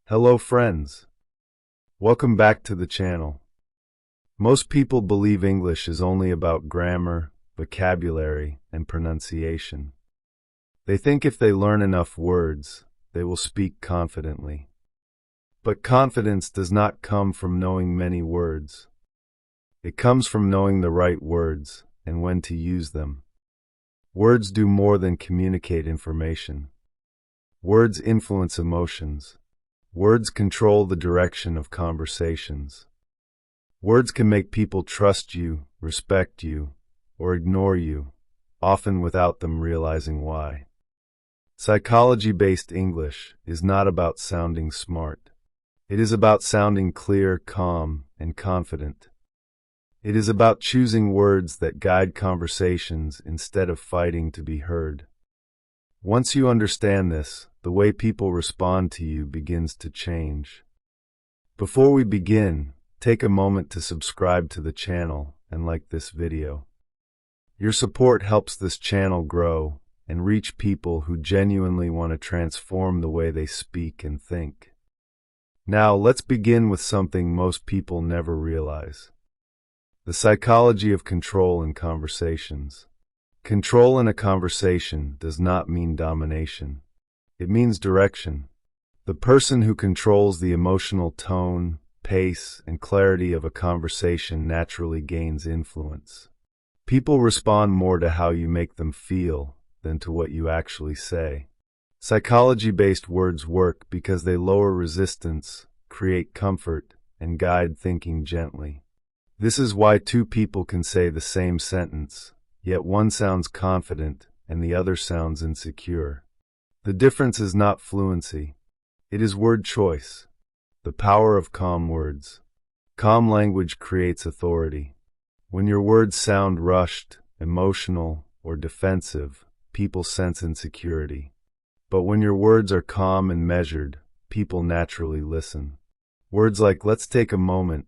Hello friends. Welcome back to the channel. Most people believe English is only about grammar, vocabulary, and pronunciation. They think if they learn enough words, they will speak confidently. But confidence does not come from knowing many words. It comes from knowing the right words and when to use them. Words do more than communicate information. Words influence emotions. Words control the direction of conversations. Words can make people trust you, respect you, or ignore you, often without them realizing why. Psychology-based English is not about sounding smart. It is about sounding clear, calm, and confident. It is about choosing words that guide conversations instead of fighting to be heard. Once you understand this, the way people respond to you begins to change. Before we begin, take a moment to subscribe to the channel and like this video. Your support helps this channel grow and reach people who genuinely want to transform the way they speak and think. Now, let's begin with something most people never realize: the psychology of control in conversations. Control in a conversation does not mean domination. It means direction. The person who controls the emotional tone, pace, and clarity of a conversation naturally gains influence. People respond more to how you make them feel than to what you actually say. Psychology-based words work because they lower resistance, create comfort, and guide thinking gently. This is why two people can say the same sentence, yet one sounds confident and the other sounds insecure. The difference is not fluency. It is word choice. The power of calm words. Calm language creates authority. When your words sound rushed, emotional, or defensive, people sense insecurity. But when your words are calm and measured, people naturally listen. Words like "let's take a moment,"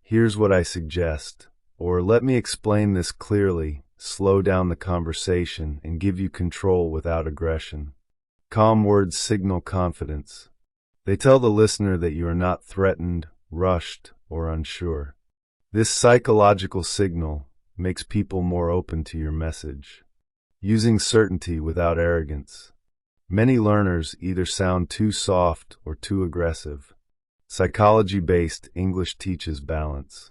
"here's what I suggest," or "let me explain this clearly," slow down the conversation and give you control without aggression. Calm words signal confidence. They tell the listener that you are not threatened, rushed, or unsure. This psychological signal makes people more open to your message. Using certainty without arrogance. Many learners either sound too soft or too aggressive. Psychology-based English teaches balance.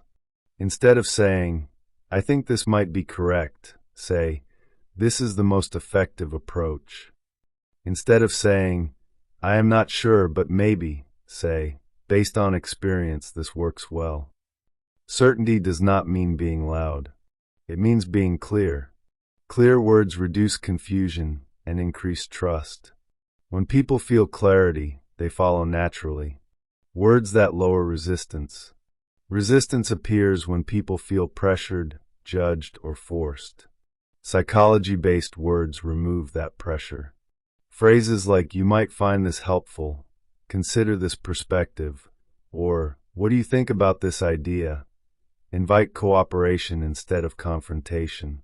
Instead of saying, "I think this might be correct," say, "This is the most effective approach." Instead of saying, "I am not sure, but maybe," say, "Based on experience, this works well." Certainty does not mean being loud. It means being clear. Clear words reduce confusion and increase trust. When people feel clarity, they follow naturally. Words that lower resistance. Resistance appears when people feel pressured, judged, or forced. Psychology-based words remove that pressure. Phrases like "you might find this helpful," "consider this perspective," or "what do you think about this idea?" invite cooperation instead of confrontation.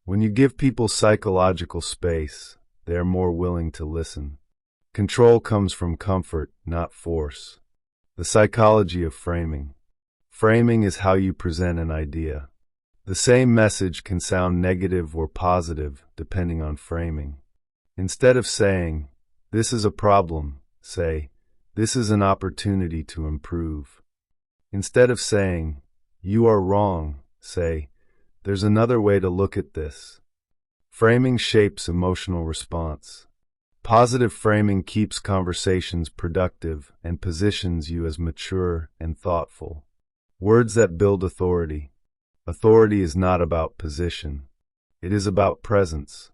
When you give people psychological space, they are more willing to listen. Control comes from comfort, not force. The psychology of framing. Framing is how you present an idea. The same message can sound negative or positive depending on framing. Instead of saying, "This is a problem," say, "This is an opportunity to improve." Instead of saying, "You are wrong," say, "There's another way to look at this." Framing shapes emotional response. Positive framing keeps conversations productive and positions you as mature and thoughtful. Words that build authority. Authority is not about position. It is about presence.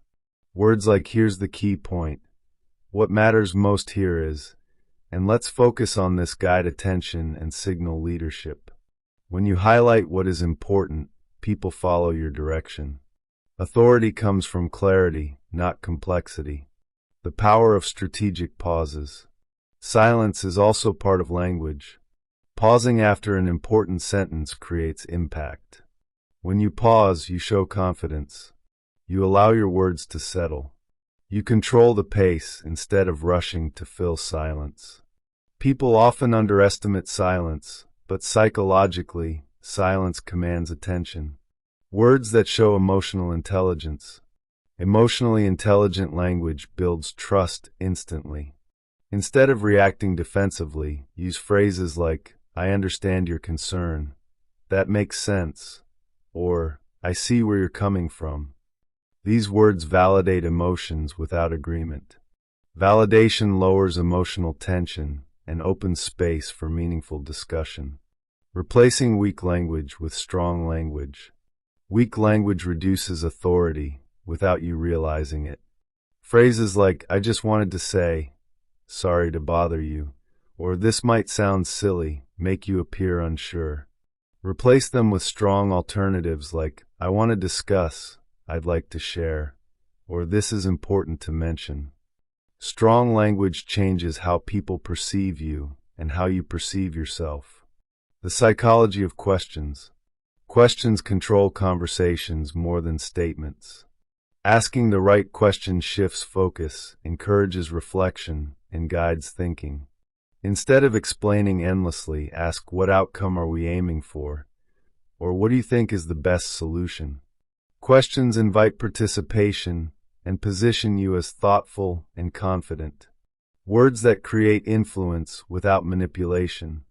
Words like "here's the key point," "what matters most here is," and "let's focus on this" guide attention and signal leadership. When you highlight what is important, people follow your direction. Authority comes from clarity, not complexity. The power of strategic pauses. Silence is also part of language. Pausing after an important sentence creates impact. When you pause, you show confidence. You allow your words to settle. You control the pace instead of rushing to fill silence. People often underestimate silence, but psychologically, silence commands attention. Words that show emotional intelligence. Emotionally intelligent language builds trust instantly. Instead of reacting defensively, use phrases like, "I understand your concern," "That makes sense," or "I see where you're coming from." These words validate emotions without agreement. Validation lowers emotional tension and opens space for meaningful discussion. Replacing weak language with strong language. Weak language reduces authority without you realizing it. Phrases like, "I just wanted to say," "Sorry to bother you," or "This might sound silly," make you appear unsure. Replace them with strong alternatives like, "I want to discuss," "I'd like to share," or "This is important to mention." Strong language changes how people perceive you and how you perceive yourself. The psychology of questions. Questions control conversations more than statements. Asking the right question shifts focus, encourages reflection, and guides thinking. Instead of explaining endlessly, ask, "What outcome are we aiming for?" Or "What do you think is the best solution?" Questions invite participation and position you as thoughtful and confident. Words that create influence without manipulation.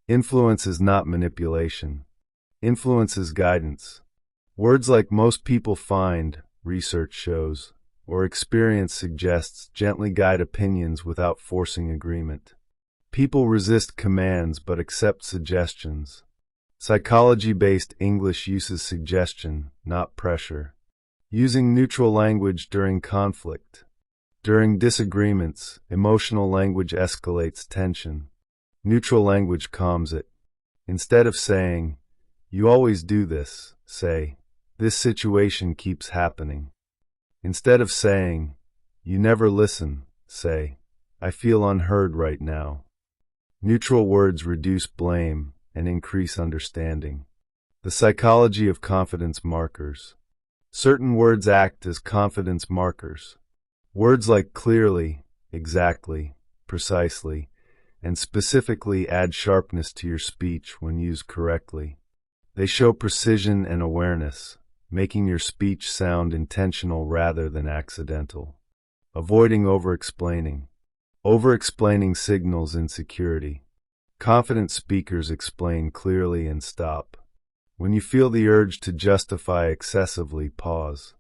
Influence is not manipulation. Influence is guidance. Words like "most people find," research shows, or "experience suggests" gently guide opinions without forcing agreement. People resist commands but accept suggestions. Psychology-based English uses suggestion, not pressure. Using neutral language during conflict. During disagreements, emotional language escalates tension. Neutral language calms it. Instead of saying, "You always do this," say, "This situation keeps happening." Instead of saying, "You never listen," say, "I feel unheard right now." Neutral words reduce blame and increase understanding. The psychology of confidence markers. Certain words act as confidence markers. Words like clearly, exactly, precisely, and specifically add sharpness to your speech when used correctly. They show precision and awareness, making your speech sound intentional rather than accidental. Avoiding over-explaining. Over-explaining signals insecurity. Confident speakers explain clearly and stop. When you feel the urge to justify excessively, pause.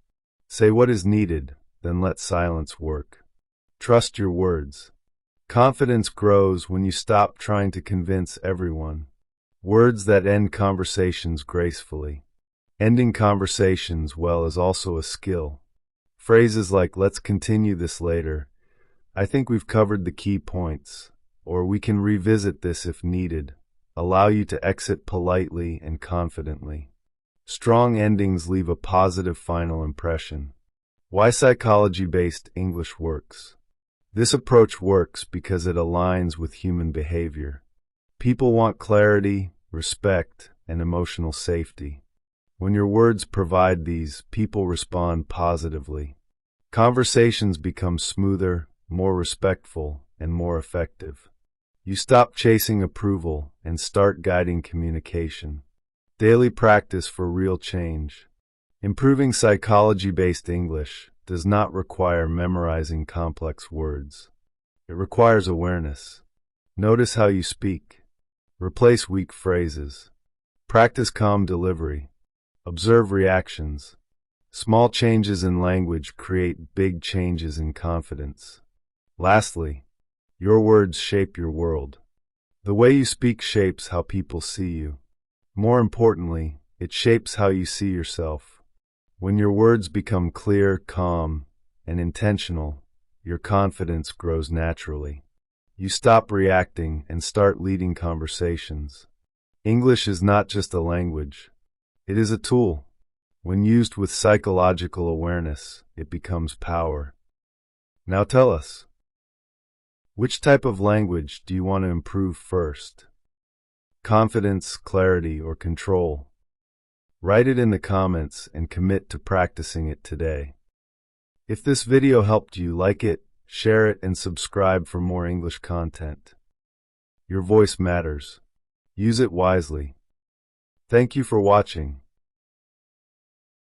Say what is needed, then let silence work. Trust your words. Confidence grows when you stop trying to convince everyone. Words that end conversations gracefully. Ending conversations well is also a skill. Phrases like, "Let's continue this later," "I think we've covered the key points," or "We can revisit this if needed," allow you to exit politely and confidently. Strong endings leave a positive final impression. Why psychology-based English works. This approach works because it aligns with human behavior. People want clarity, respect, and emotional safety. When your words provide these, people respond positively. Conversations become smoother, more respectful, and more effective. You stop chasing approval and start guiding communication. Daily practice for real change. Improving psychology-based English does not require memorizing complex words. It requires awareness. Notice how you speak. Replace weak phrases. Practice calm delivery. Observe reactions. Small changes in language create big changes in confidence. Lastly, your words shape your world. The way you speak shapes how people see you. More importantly, it shapes how you see yourself. When your words become clear, calm, and intentional, your confidence grows naturally. You stop reacting and start leading conversations. English is not just a language. It is a tool. When used with psychological awareness, it becomes power. Now tell us, which type of language do you want to improve first? Confidence, clarity, or control? Write it in the comments and commit to practicing it today. If this video helped you, like it, share it, and subscribe for more English content. Your voice matters. Use it wisely. Thank you for watching.